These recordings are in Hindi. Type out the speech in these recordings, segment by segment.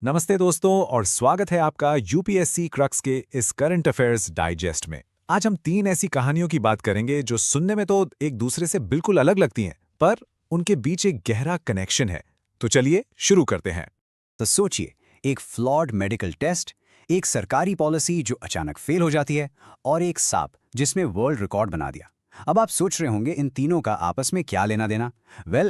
नमस्ते दोस्तों और स्वागत है आपका यूपीएससी क्रक्स के इस करंट अफेयर्स डाइजेस्ट में। आज हम 3 ऐसी कहानियों की बात करेंगे जो सुनने में तो एक दूसरे से बिल्कुल अलग लगती हैं, पर उनके बीच एक गहरा कनेक्शन है। तो चलिए शुरू करते हैं। तो सोचिए, एक फ्लॉड मेडिकल टेस्ट, एक सरकारी पॉलिसी जो अचानक फेल हो जाती है और एक सांप जिसमें वर्ल्ड रिकॉर्ड बना दिया। अब आप सोच रहे होंगे इन तीनों का आपस में क्या लेना देना।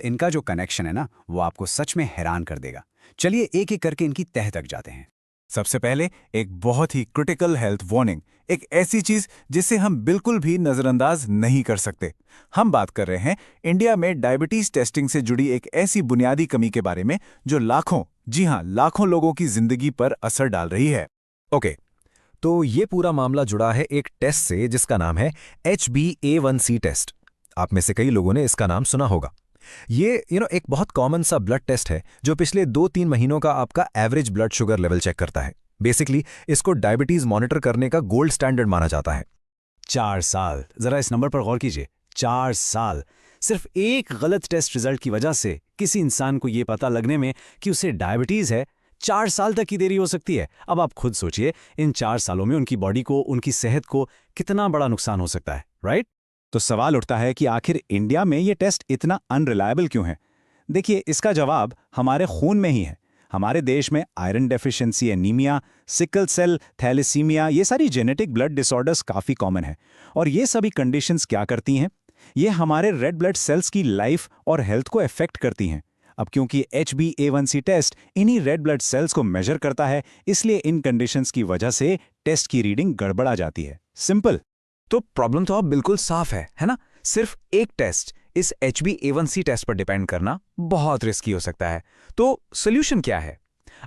इनका जो कनेक्शन है ना, वो आपको सच में हैरान कर देगा। चलिए एक एक करके इनकी तह तक जाते हैं। सबसे पहले एक बहुत ही क्रिटिकल हेल्थ वार्निंग, एक ऐसी चीज जिसे हम बिल्कुल भी नजरअंदाज नहीं कर सकते। हम बात कर रहे हैं इंडिया में डायबिटीज टेस्टिंग से जुड़ी एक ऐसी बुनियादी कमी के बारे में जो लाखों, जी हां, लाखों लोगों की जिंदगी पर असर डाल रही है। ओके, तो ये पूरा मामला जुड़ा है एक टेस्ट से जिसका नाम है HbA1c टेस्ट। आप में से कई लोगों ने इसका नाम सुना होगा। ये एक बहुत कॉमन सा ब्लड टेस्ट है जो पिछले 2-3 महीनों का आपका average blood sugar level check करता है। बेसिकली इसको डायबिटीज मॉनिटर करने का गोल्ड स्टैंडर्ड माना जाता है। 4 साल, जरा इस नंबर पर गौर कीजिए। 4 साल सिर्फ एक गलत टेस्ट रिजल्ट की वजह से किसी इंसान को यह पता लगने में कि उसे डायबिटीज है, 4 साल तक की देरी हो सकती है। अब आप खुद सोचिए, इन 4 सालों में उनकी बॉडी को, उनकी सेहत को कितना बड़ा नुकसान हो सकता है, राइट? तो सवाल उठता है कि आखिर इंडिया में ये टेस्ट इतना अनरिलायबल क्यों है। देखिए, इसका जवाब हमारे खून में ही है। हमारे देश में iron deficiency, anemia, sickle cell thalassemia, ये सारी जेनेटिक ब्लड डिसऑर्डर्स काफ़ी कॉमन है। और ये सभी कंडीशंस क्या करती हैं? ये हमारे रेड ब्लड सेल्स की लाइफ और हेल्थ को अफेक्ट करती हैं। अब क्योंकि HbA1c टेस्ट इन्हीं रेड ब्लड सेल्स को मेजर करता है, इसलिए इन कंडीशंस की वजह से टेस्ट की रीडिंग गड़बड़ा जाती है। सिंपल। तो प्रॉब्लम तो अब बिल्कुल साफ है ना? सिर्फ एक टेस्ट, इस HbA1c टेस्ट पर डिपेंड करना बहुत रिस्की हो सकता है। तो सोल्यूशन क्या है?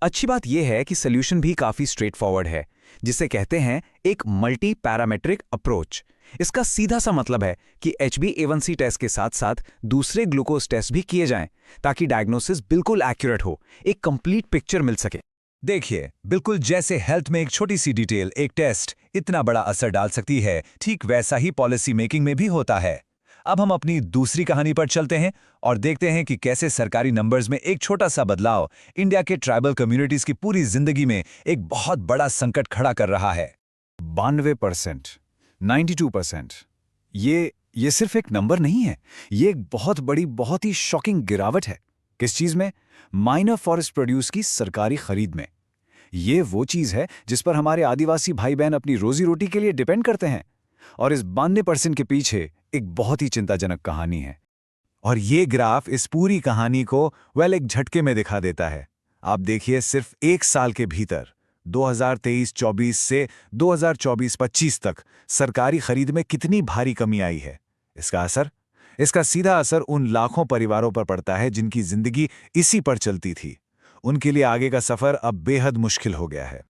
अच्छी बात यह है कि सोल्यूशन भी काफी स्ट्रेट फॉरवर्ड है, जिसे कहते हैं एक मल्टी पैरामेट्रिक अप्रोच। इसका सीधा सा मतलब है कि HbA1c टेस्ट के साथ साथ दूसरे ग्लूकोज टेस्ट भी किए जाएं, ताकि डायग्नोसिस बिल्कुल एक्यूरेट हो, एक कंप्लीट पिक्चर मिल सके। देखिए, बिल्कुल जैसे हेल्थ में एक छोटी सी डिटेल, एक टेस्ट, इतना बड़ा असर डाल सकती है, ठीक वैसा ही पॉलिसी मेकिंग में भी होता है। अब हम अपनी दूसरी कहानी पर चलते हैं और देखते हैं कि कैसे सरकारी नंबर्स में एक छोटा सा बदलाव इंडिया के ट्राइबल कम्युनिटीज की पूरी जिंदगी में एक बहुत बड़ा संकट खड़ा कर रहा है। 92%, 92%। ये सिर्फ एक नंबर नहीं है, ये एक बहुत बड़ी, बहुत ही शॉकिंग गिरावट है। किस चीज में? माइनर फॉरेस्ट प्रोड्यूस की सरकारी खरीद में। ये वो चीज है जिस पर हमारे आदिवासी भाई बहन अपनी रोजी रोटी के लिए डिपेंड करते हैं। और इस 92% के पीछे एक बहुत ही चिंताजनक कहानी है। और ये ग्राफ इस पूरी कहानी को एक झटके में दिखा देता है। आप देखिए, सिर्फ एक साल के भीतर 2023-24 से 2024-25 तक सरकारी खरीद में कितनी भारी कमी आई है। इसका सीधा असर उन लाखों परिवारों पर पड़ता है जिनकी जिंदगी इसी पर चलती थी। उनके लिए आगे का सफर अब बेहद मुश्किल हो गया है।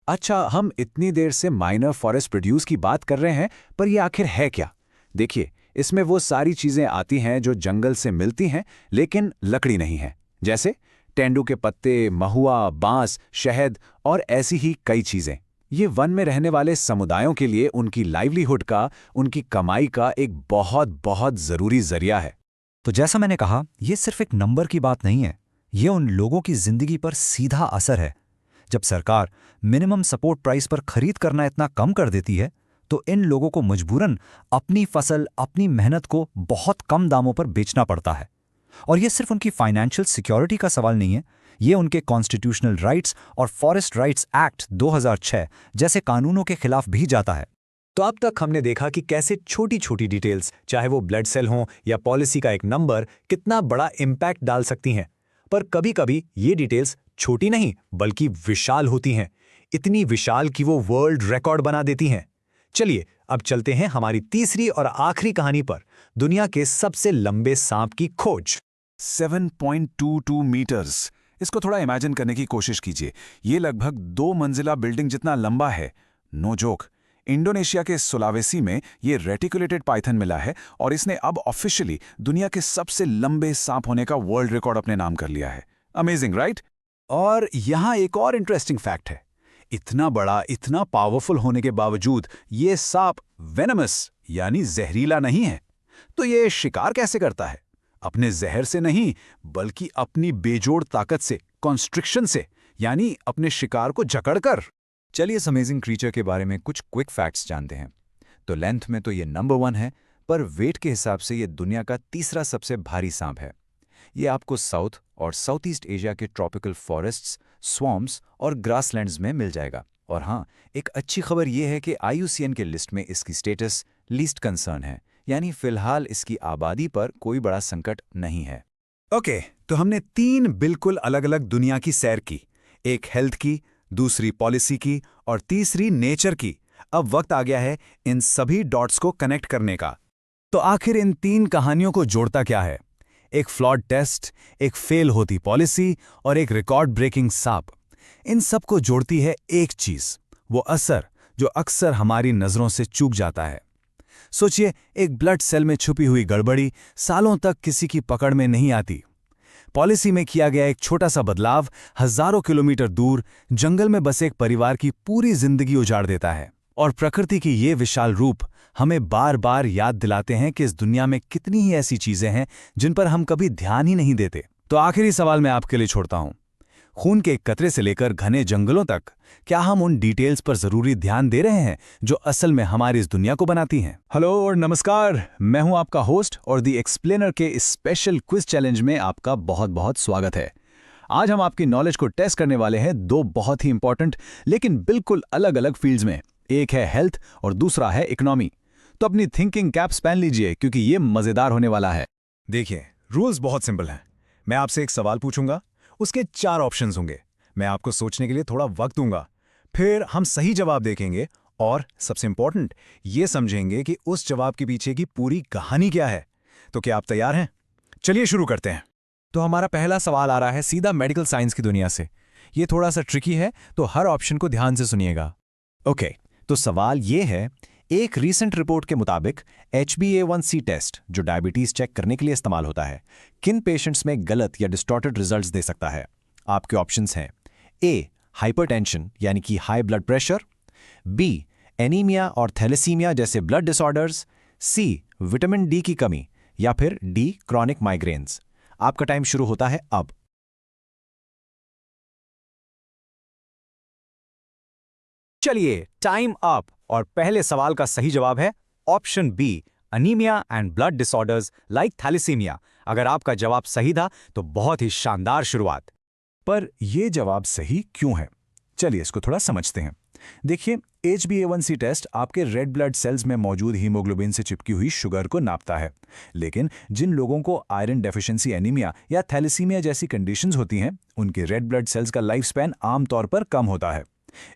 अच्छा, हम इतनी देर से माइनर फॉरेस्ट प्रोड्यूस की बात कर रहे हैं, पर यह आखिर है क्या? देखिए, इसमें वो सारी चीजें आती हैं जो जंगल से मिलती हैं लेकिन लकड़ी नहीं है, जैसे तेंदू के पत्ते, महुआ, बांस, शहद और ऐसी ही कई चीजें। ये वन में रहने वाले समुदायों के लिए उनकी लाइवलीहुड का, उनकी कमाई का एक बहुत बहुत जरूरी जरिया है। तो जैसा मैंने कहा, ये सिर्फ एक नंबर की बात नहीं है, ये उन लोगों की जिंदगी पर सीधा असर है। जब सरकार मिनिमम सपोर्ट प्राइस पर खरीद करना इतना कम कर देती है, तो इन लोगों को मजबूरन अपनी फसल, अपनी मेहनत को बहुत कम दामों पर बेचना पड़ता है। और ये सिर्फ उनकी फाइनेंशियल सिक्योरिटी का सवाल नहीं है, ये उनके कॉन्स्टिट्यूशनल राइट्स और फॉरेस्ट राइट्स एक्ट 2006 जैसे कानूनों के खिलाफ भी जाता है। तो अब तक हमने देखा कि कैसे छोटी छोटी डिटेल्स, चाहे वो ब्लड सेल हों या पॉलिसी का एक नंबर, कितना बड़ा इम्पैक्ट डाल सकती हैं। पर कभी कभी ये डिटेल्स छोटी नहीं बल्कि विशाल होती हैं, इतनी विशाल कि वो वर्ल्ड रिकॉर्ड बना देती हैं। चलिए अब चलते हैं हमारी तीसरी और आखिरी कहानी पर, दुनिया के सबसे लंबे सांप की खोज। 7.22 मीटर्स। इसको थोड़ा इमेजिन करने की कोशिश कीजिए। ये लगभग 2 मंजिला बिल्डिंग जितना लंबा है। No joke. इंडोनेशिया के सुलावेसी में ये रेटिकुलेटेड पाइथन मिला है और इसने अब ऑफिशियली दुनिया के सबसे लंबे सांप होने का वर्ल्ड रिकॉर्ड अपने नाम कर लिया है। Amazing, right? और यहां एक और इंटरेस्टिंग फैक्ट है। इतना बड़ा, इतना पावरफुल होने के बावजूद ये सांप वेनमस यानी जहरीला नहीं है। तो ये शिकार कैसे करता है? अपने जहर से नहीं, बल्कि अपनी बेजोड़ ताकत से, कॉन्स्ट्रिक्शन से, यानी अपने शिकार को जकड़कर। चलिए इस अमेजिंग क्रीचर के बारे में कुछ क्विक फैक्ट्स जानते हैं। तो लेंथ में तो ये नंबर 1 है, पर वेट के हिसाब से ये दुनिया का तीसरा सबसे भारी सांप है। ये आपको साउथ और साउथ ईस्ट एशिया के ट्रॉपिकल फॉरेस्ट्स, स्वॉम्प्स और ग्रासलैंड्स में मिल जाएगा। और हाँ, एक अच्छी खबर ये है कि IUCN के लिस्ट में इसकी स्टेटस लीस्ट कंसर्न है, यानी फिलहाल इसकी आबादी पर कोई बड़ा संकट नहीं है। ओके, तो हमने 3 बिल्कुल अलग-अलग दुनिया की सैर की, एक हेल्थ की, दूसरी पॉलिसी की और तीसरी नेचर की। अब वक्त आ गया है इन सभी डॉट्स को कनेक्ट करने का। तो आखिर इन 3 कहानियों को जोड़ता क्या है? एक फ्लॉड टेस्ट, एक फेल होती पॉलिसी और एक रिकॉर्ड ब्रेकिंग सांप। इन सब को जोड़ती है एक चीज, वो असर जो अक्सर हमारी नजरों से चूक जाता है। सोचिए, एक ब्लड सेल में छुपी हुई गड़बड़ी सालों तक किसी की पकड़ में नहीं आती। पॉलिसी में किया गया एक छोटा सा बदलाव हजारों किलोमीटर दूर जंगल में बसे एक परिवार की पूरी जिंदगी उजाड़ देता है। और प्रकृति की ये विशाल रूप हमें बार बार याद दिलाते हैं कि इस दुनिया में कितनी ही ऐसी चीजें हैं जिन पर हम कभी ध्यान ही नहीं देते। तो आखिरी सवाल मैं आपके लिए छोड़ता हूं, खून के एक कतरे से लेकर घने जंगलों तक, क्या हम उन डिटेल्स पर जरूरी ध्यान दे रहे हैं जो असल में हमारी इस दुनिया को बनाती हैं? हेलो और नमस्कार, मैं हूं आपका होस्ट और दी एक्सप्लेनर के इस स्पेशल क्विज चैलेंज में आपका बहुत बहुत स्वागत है। आज हम आपकी नॉलेज को टेस्ट करने वाले हैं 2 बहुत ही इंपॉर्टेंट लेकिन बिल्कुल अलग अलग फील्ड्स में। एक है हेल्थ और दूसरा है इकोनॉमी। तो अपनी थिंकिंग कैप्स पहन लीजिए क्योंकि ये मजेदार होने वाला है। देखिए, रूल्स बहुत सिंपल हैं। मैं आपसे एक सवाल पूछूंगा, उसके 4 ऑप्शंस होंगे। मैं आपको सोचने के लिए थोड़ा वक्त दूंगा, फिर हम सही जवाब देखेंगे और सबसे इंपॉर्टेंट ये समझेंगे कि उस जवाब के पीछे की पूरी कहानी क्या है। तो क्या आप तैयार हैं? चलिए शुरू करते हैं। तो हमारा पहला सवाल आ रहा है सीधा मेडिकल साइंस की दुनिया से। ये थोड़ा सा ट्रिकी है, तो हर ऑप्शन को ध्यान से सुनिएगा। ओके, तो सवाल ये है, एक रीसेंट रिपोर्ट के मुताबिक HbA1c टेस्ट, जो डायबिटीज चेक करने के लिए इस्तेमाल होता है, किन पेशेंट्स में गलत या डिस्टॉर्टेड रिजल्ट्स दे सकता है? आपके ऑप्शंस हैं A, हाइपरटेंशन यानी कि high blood pressure, B, anaemia और थैलेसीमिया जैसे blood disorders, C, vitamin D की कमी, या फिर D, क्रॉनिक माइग्रेन्स। आपका टाइम शुरू होता है अब। चलिए, टाइम अप। और पहले सवाल का सही जवाब है option B, anemia and blood disorders like thalassemia. अगर आपका जवाब सही था तो बहुत ही शानदार शुरुआत। पर यह जवाब सही क्यों है? चलिए इसको थोड़ा समझते हैं। देखिए, HbA1c टेस्ट आपके रेड ब्लड सेल्स में मौजूद हीमोग्लोबिन से चिपकी हुई शुगर को नापता है। लेकिन जिन लोगों को आयरन डेफिशिएंसी एनीमिया या थैलेसीमिया जैसी कंडीशंस होती हैं, उनके रेड ब्लड सेल्स का लाइफ स्पैन आमतौर पर कम होता है।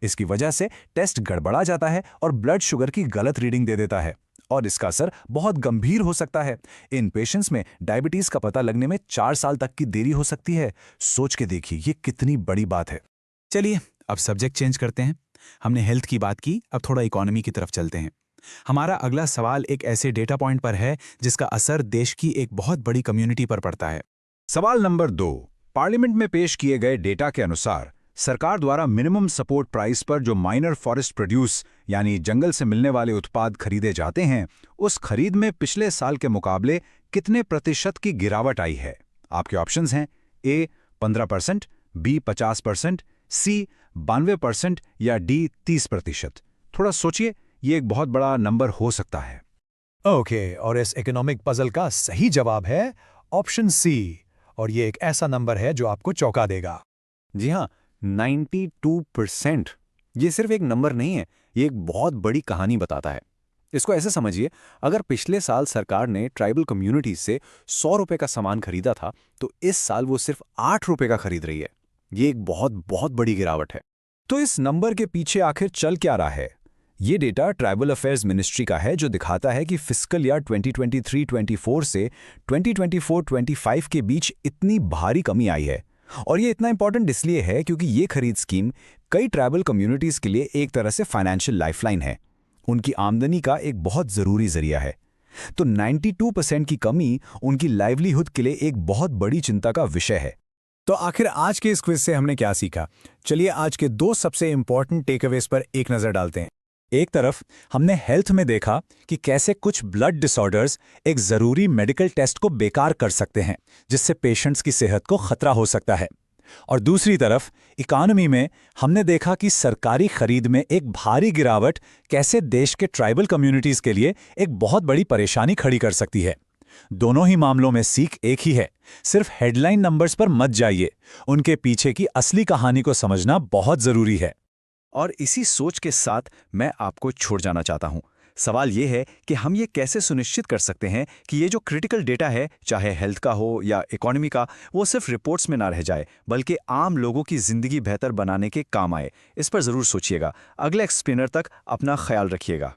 इसकी वजह से टेस्ट गड़बड़ा जाता है और ब्लड शुगर की गलत रीडिंग दे देता है, और इसका असर बहुत गंभीर हो सकता है। इन पेशेंट्स में डायबिटीज का पता लगने में 4 साल तक की देरी हो सकती है। सोच के देखिए, ये कितनी बड़ी बात है। चलिए, अब सब्जेक्ट चेंज करते हैं। हमने हेल्थ की बात की, अब थोड़ा इकोनॉमी की तरफ चलते हैं। हमारा अगला सवाल एक ऐसे डेटा पॉइंट पर है जिसका असर देश की एक बहुत बड़ी कम्युनिटी पर पड़ता है। सवाल नंबर 2, पार्लियामेंट में पेश किए गए डेटा के अनुसार सरकार द्वारा मिनिमम सपोर्ट प्राइस पर जो माइनर फॉरेस्ट प्रोड्यूस यानी जंगल से मिलने वाले उत्पाद खरीदे जाते हैं, उस खरीद में पिछले साल के मुकाबले कितने प्रतिशत की गिरावट आई है? आपके ऑप्शंस हैं A, 15%, B, 50%, C, 92% या D, 30%। थोड़ा सोचिए, ये एक बहुत बड़ा नंबर हो सकता है। ओके, और इस इकोनॉमिक पजल का सही जवाब है ऑप्शन C, और ये एक ऐसा नंबर है जो आपको चौंका देगा। जी हाँ, 92%। ये सिर्फ एक नंबर नहीं है, ये एक बहुत बड़ी कहानी बताता है। इसको ऐसे समझिए, अगर पिछले साल सरकार ने ट्राइबल कम्युनिटीज से 100 रुपए का सामान खरीदा था, तो इस साल वो सिर्फ 8 रुपए का खरीद रही है। ये एक बहुत बहुत बड़ी गिरावट है। तो इस नंबर के पीछे आखिर चल क्या रहा है? ये डेटा ट्राइबल अफेयर्स मिनिस्ट्री का है, जो दिखाता है कि फिस्कल ईयर 2023-24 से 2024-25 के बीच इतनी भारी कमी आई है। और ये इतना इंपॉर्टेंट इसलिए है क्योंकि ये खरीद स्कीम कई ट्राइबल कम्युनिटीज के लिए एक तरह से फाइनेंशियल लाइफलाइन है, उनकी आमदनी का एक बहुत जरूरी जरिया है। तो 92% की कमी उनकी लाइवलीहुड के लिए एक बहुत बड़ी चिंता का विषय है। तो आखिर आज के इस क्विज से हमने क्या सीखा? चलिए आज के 2 सबसे इंपॉर्टेंट टेकअवेज पर एक नजर डालते हैं। एक तरफ हमने हेल्थ में देखा कि कैसे कुछ ब्लड डिसऑर्डर्स एक जरूरी मेडिकल टेस्ट को बेकार कर सकते हैं, जिससे पेशेंट्स की सेहत को खतरा हो सकता है। और दूसरी तरफ इकोनॉमी में हमने देखा कि सरकारी खरीद में एक भारी गिरावट कैसे देश के ट्राइबल कम्युनिटीज के लिए एक बहुत बड़ी परेशानी खड़ी कर सकती है। दोनों ही मामलों में सीख एक ही है, सिर्फ हेडलाइन नंबर्स पर मत जाइए, उनके पीछे की असली कहानी को समझना बहुत जरूरी है। और इसी सोच के साथ मैं आपको छोड़ जाना चाहता हूं। सवाल यह है कि हम ये कैसे सुनिश्चित कर सकते हैं कि ये जो क्रिटिकल डेटा है, चाहे हेल्थ का हो या इकोनॉमी का, वो सिर्फ रिपोर्ट्स में ना रह जाए बल्कि आम लोगों की जिंदगी बेहतर बनाने के काम आए। इस पर जरूर सोचिएगा। अगले एक्सप्लेनर तक अपना ख्याल रखिएगा।